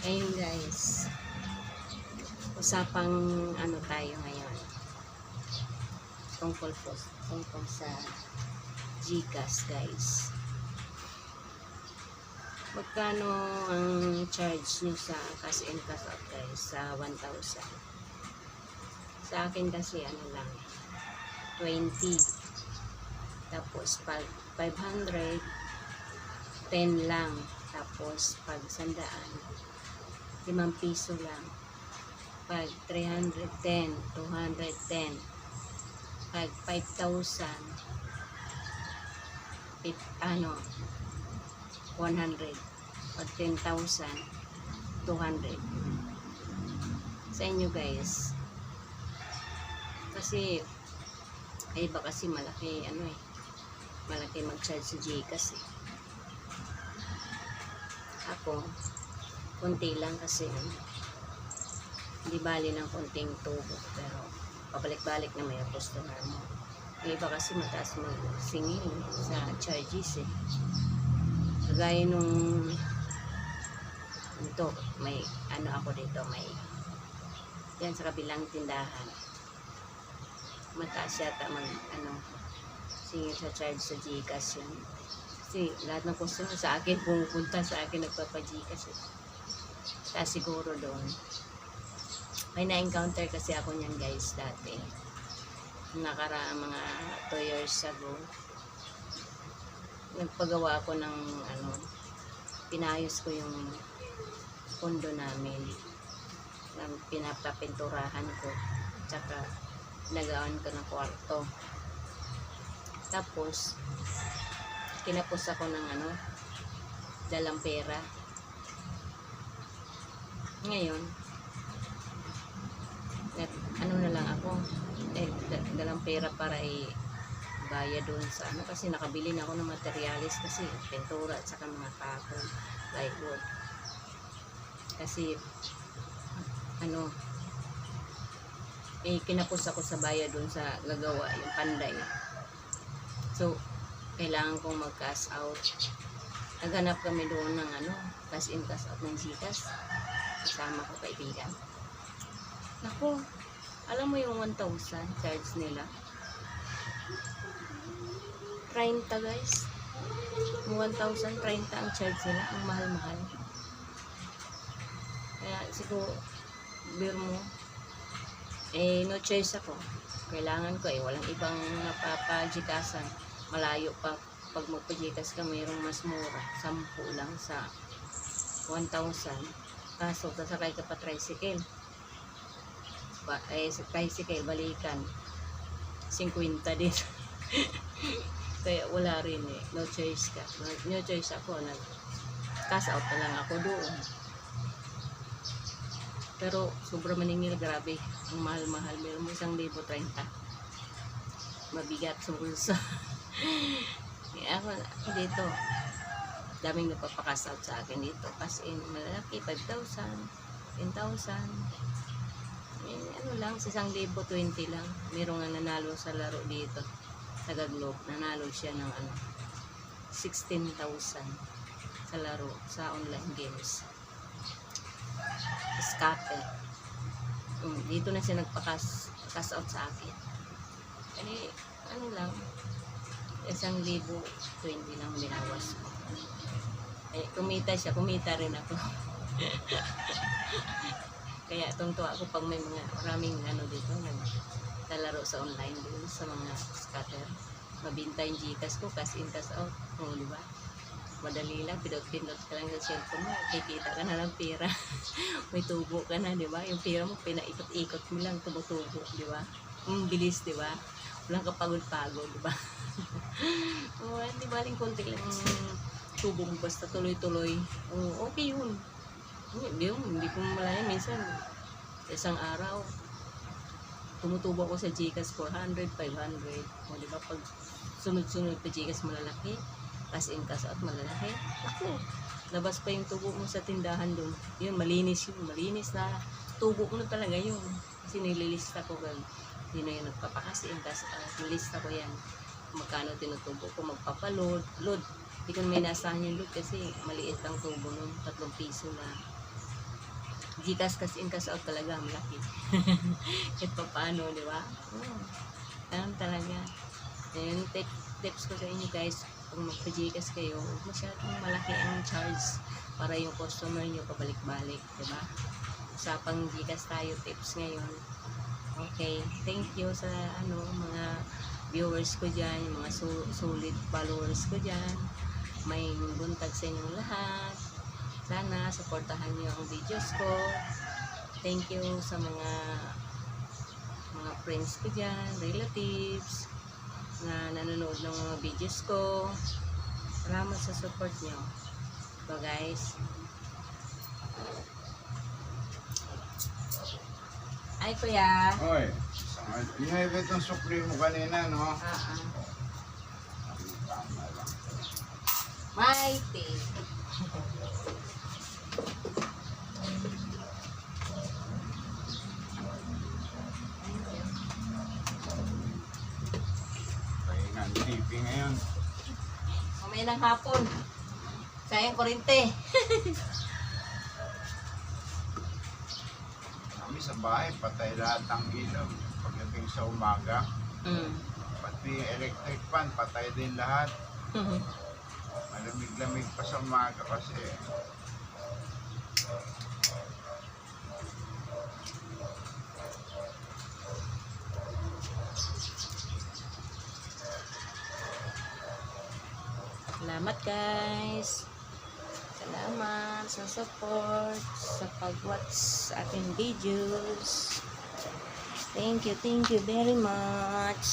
Ayun guys, usapang ano tayo ngayon tungkol sa GCash guys. Magkano ang charge nyo sa cash in cash out guys sa 1,000? Sa akin kasi ano lang 20, tapos pag 500 10 lang, tapos pag 100 5 piso lang, pag 310 210, pag 5,000 100, pag 10,000 200. Sa inyo guys, kasi iba kasi malaki malaki mag-charge sa GCash eh. Ako konti lang kasi hindi bali ng konting tubo, pero pabalik-balik na may customer mo. Yung iba kasi mataas singil sa charges eh. Kagaya nung ito, may ano ako dito, may yan sa kabilang tindahan, mataas yata singil sa charge sa GCash yan. Kasi lahat ng customer sa akin pumupunta sa akin, nagpapa-GCash eh. Kaya siguro doon may na-encounter kasi ako niyan guys dati, nakaraang mga 2 years ago. Nagpagawa ako ng pinayos ko yung pondo namin, pinapapinturahan ko, tsaka nagawan ko ng kwarto. Tapos kinapos ako ng dalang pera. Ngayon na lang ako dalang pera para bayad doon sa kasi nakabili na ako ng materialis, kasi pintura at saka mga kahoy, plywood. Kasi kinapos ako sa bayad doon sa gagawa yung panday. So kailangan kong mag-cash out. Naghanap kami doon ng cash in cash out ng GCash, kasama ko kaibigan. Naku, alam mo yung 1,000 charge nila 30 guys. Yung 1,030 ang charge nila, ang mahal-mahal. Kaya siguro beer mo no choice ako, kailangan ko walang ibang mapapa-GCashan. Malayo pa, pag magpa-GCash ka mayroong mas mura, 10 lang sa 1,000. Kaso sasakay ka pa tricycle, sa tricycle balikan 50 din. Kaya wala rin no choice ka. No choice ako, nag cash out na lang ako doon. Pero sobra maningil, grabe ang mahal-mahal. Meron mo 1,030, mabigat sa bulsa. Ako dito daming nagpapakash out sa akin dito, kasi malalaki 5,000 10,000. Lang sa 1,020 lang. Merong nga nanalo sa laro dito sa Globe, nanalo siya ng 16,000 sa laro sa online games, scatter. Dito na siya nagpa-cash out sa akin. Lang 1,020 lang binawas ko. Kumita siya, kumita rin ako. Kaya tungtuwa ako pag may maraming dito naglalaro sa online doon sa mga scatter. Mabinta yung GCash ko, cash in cash out. Diba? Madali lang, pinot ka lang sa cellphone mo, kikita ka na lang pera. May tubo ka na, diba? Yung pera mo, pinaikot-ikot mo lang, tumutubo, diba? Bilis, diba? Walang kapagod-pagod, diba? Di ba, konti lang tubo mo, basta tuloy-tuloy. Okay yun. Hindi ko malayan, minsan isang araw tumutubo ako sa GCash 400, 500. Diba, pag sunod-sunod pa GCash malalaki, cash in cash out malalaki, ako labas pa yung tubo mo sa tindahan doon. Yun, malinis na tubo mo na talaga yun, kasi nililista ko yun na yung nagpapakash in cash out. Nilista ko yan magkano tinutubo ko, magpapaload hindi ko may nasahan yung load kasi maliit ang tubo nun, 3 piso na. Gcash cash in cash out talaga malaki. Kahit pa paano, di ba? Oh, ganun talaga. And tips ko sa inyo guys, kung magpa-Gcash kayo, huwag masyadong malaki ang charge para yung customer nyo pabalik-balik, di ba? Usapang Gcash tayo, tips ngayon. Okay, thank you sa mga viewers ko dyan, yung mga solid followers ko dyan. May buntag sa inyong lahat. Sana supportahan niyo ang videos ko. Thank you sa mga friends ko dyan, relatives na nanonood ng mga videos ko. Salamat sa support niyo. So guys, ay kuya. Oy, inibit ng supli mo kanina, no? Tama lang. Mighty. Pahinga ang TV ngayon. Mamaya ng hapon. Sayang kurente. Kami sa bahay, patay lahat ang ilaw. Pagdating sa umaga, pati electric fan, patay din lahat. Malamig-lamig pa sa umaga kasi. Salamat guys. Salamat sa support, sa pag-watch sa aking videos. Thank you very much.